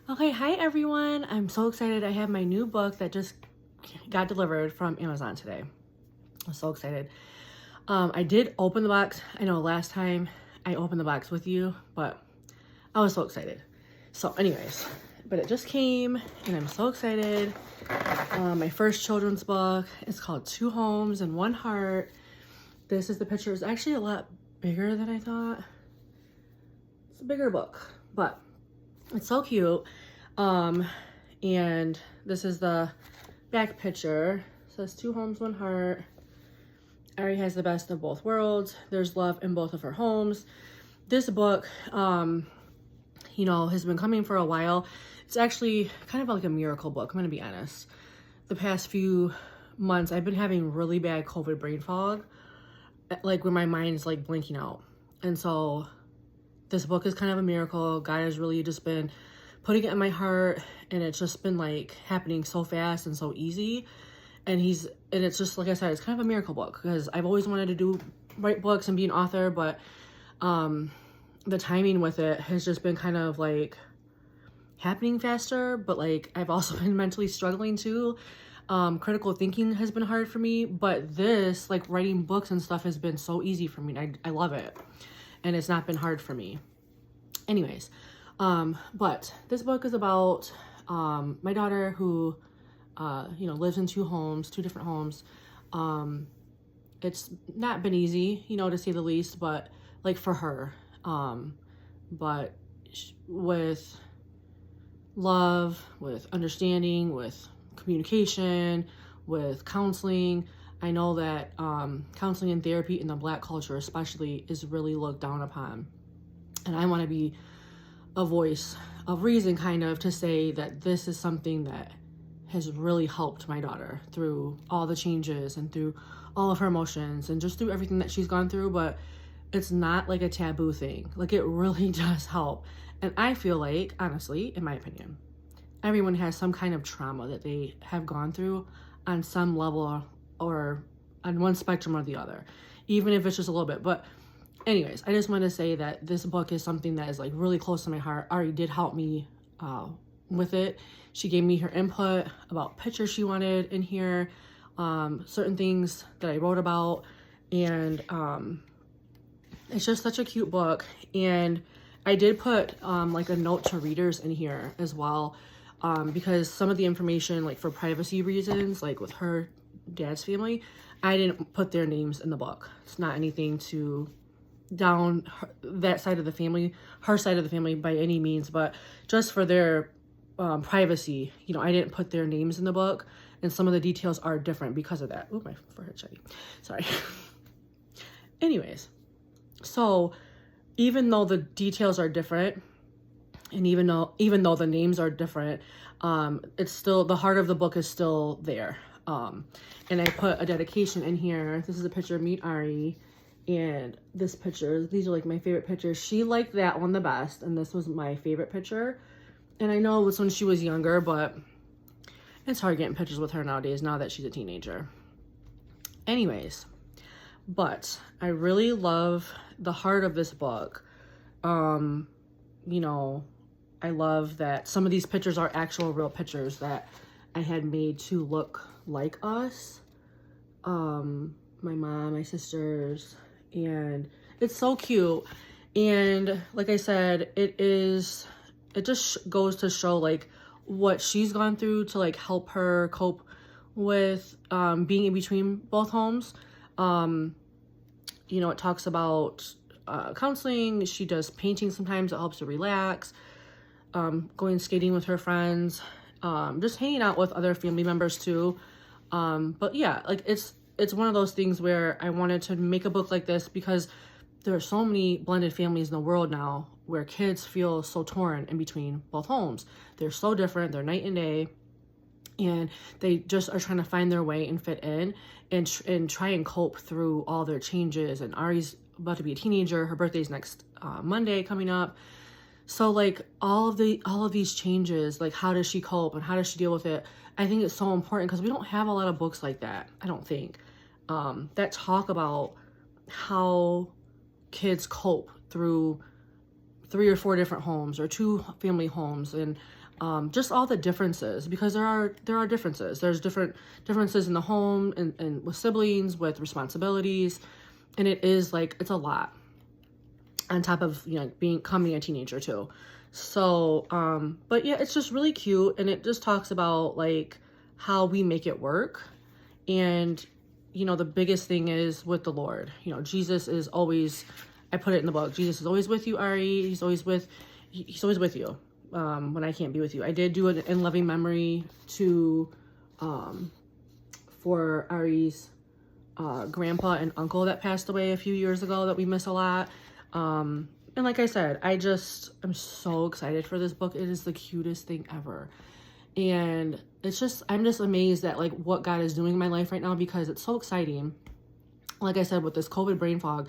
Okay, hi everyone. I'm so excited. I have my new book that just got delivered from Amazon today. I'm so excited. I did open the box. I know last time I opened the box with you, but I was so excited. So anyways, but it just came and I'm so excited. My first children's book. It's called Two Homes and One Heart. This is the picture. It's actually a lot bigger than I thought. It's a bigger book, but it's so cute. And this is the back picture. It says Two Homes, One Heart. Ari has the best of both worlds. There's love in both of her homes. This book, has been coming for a while. It's actually kind of like a miracle book, I'm gonna be honest. The past few months, I've been having really bad COVID brain fog, like where my mind's like blinking out. And so this book is kind of a miracle. God has really just been putting it in my heart, and it's just been like happening so fast and so easy. And it's just, like I said, it's kind of a miracle book because I've always wanted to write books and be an author, but the timing with it has just been kind of like happening faster, but like I've also been mentally struggling too. Critical thinking has been hard for me, but this, like writing books and stuff, has been so easy for me. I love it, and it's not been hard for me. Anyways, but this book is about my daughter who lives in two different homes. It's not been easy, to say the least, but like for her, but with love, with understanding, with communication, with counseling. I know that counseling and therapy in the Black culture especially is really looked down upon. And I want to be a voice of reason, kind of, to say that this is something that has really helped my daughter through all the changes and through all of her emotions and just through everything that she's gone through. But it's not like a taboo thing. Like, it really does help. And I feel like, honestly, in my opinion, everyone has some kind of trauma that they have gone through on some level or on one spectrum or the other, even if it's just a little bit. But anyways, I just want to say that this book is something that is like really close to my heart. Ari did help me with it. She gave me her input about pictures she wanted in here, certain things that I wrote about, and it's just such a cute book. And I did put like a note to readers in here as well, because some of the information, like for privacy reasons, like with her dad's family, I didn't put their names in the book. It's not anything to down that side of the family, her side of the family, by any means, but just for their privacy, I didn't put their names in the book, and some of the details are different because of that. Oh, my forehead shiny. Sorry. Anyways, so even though the details are different, and even though the names are different, it's still, the heart of the book is still there. And I put a dedication in here. This is a picture of me and Ari, and this picture, these are like my favorite pictures. She liked that one the best, and this was my favorite picture. And I know it was when she was younger, but it's hard getting pictures with her nowadays, now that she's a teenager. Anyways, but I really love the heart of this book. I love that some of these pictures are actual real pictures that I had made to look like us. My mom, my sisters, and it's so cute. And like I said, it just goes to show like what she's gone through to like help her cope with being in between both homes. It talks about counseling. She does painting sometimes. It helps her relax. Going skating with her friends, just hanging out with other family members too. But yeah, like it's one of those things where I wanted to make a book like this because there are so many blended families in the world now where kids feel so torn in between both homes. They're so different. They're night and day, and they just are trying to find their way and fit in and try and cope through all their changes. And Ari's about to be a teenager. Her birthday's next Monday coming up. So like all of these changes, like how does she cope and how does she deal with it? I think it's so important because we don't have a lot of books like that, I don't think, that talk about how kids cope through 3 or 4 different homes or 2 family homes, and just all the differences, because there are differences. There's differences in the home and with siblings, with responsibilities, and it is like, it's a lot on top of, you know, becoming a teenager too. So but yeah, it's just really cute, and it just talks about like how we make it work. And you know, the biggest thing is with the Lord. You know, Jesus is always, I put it in the book, Jesus is always with you, Ari. He's always with you when I can't be with you. I did do it in loving memory to for Ari's grandpa and uncle that passed away a few years ago, that we miss a lot. And like I said, I'm so excited for this book. It is the cutest thing ever. And it's just, I'm just amazed at like what God is doing in my life right now, because it's so exciting. Like I said, with this COVID brain fog,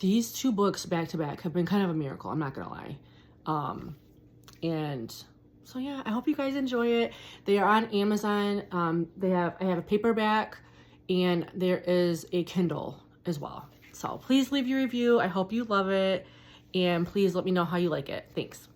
these 2 books back to back have been kind of a miracle. I'm not gonna lie. And so yeah, I hope you guys enjoy it. They are on Amazon. I have a paperback, and there is a Kindle as well. So please leave your review. I hope you love it, and please let me know how you like it. Thanks.